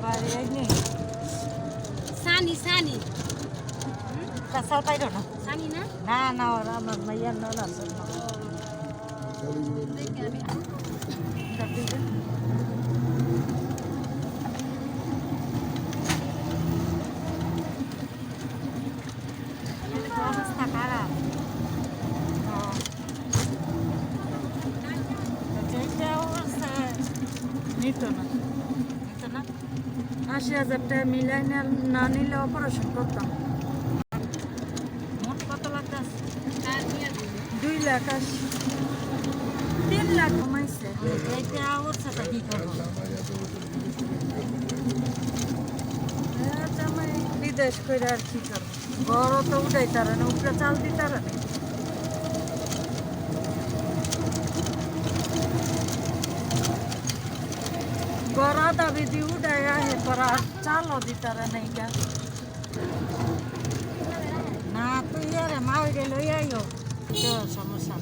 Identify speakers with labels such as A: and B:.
A: বাড়ি আইনি
B: সানি সানি
A: কাঁচাল পাইল না
B: সানি না
A: না না ওরা আমার মাইয়ার নন আছে অবস্থা খারাপ যেটা অবস্থা নিত না 80,000 টাকা মিলাই না নিলে অপারেশন করতাম মোট কত লাগতে আছে 2 লাখ 3 লাখ কমাইছে এইটা ওর সাথে কি করবো জামাই বিদেশ করে আর কি করবো ঘরও তো উঠাই তারা না উপরে চাল দিতারা না গড়া দাবি দি উঠাই আহে পরা চালও দিতারা নাই গা না তুই আরে মা ওইটা লই আইও সমস্যা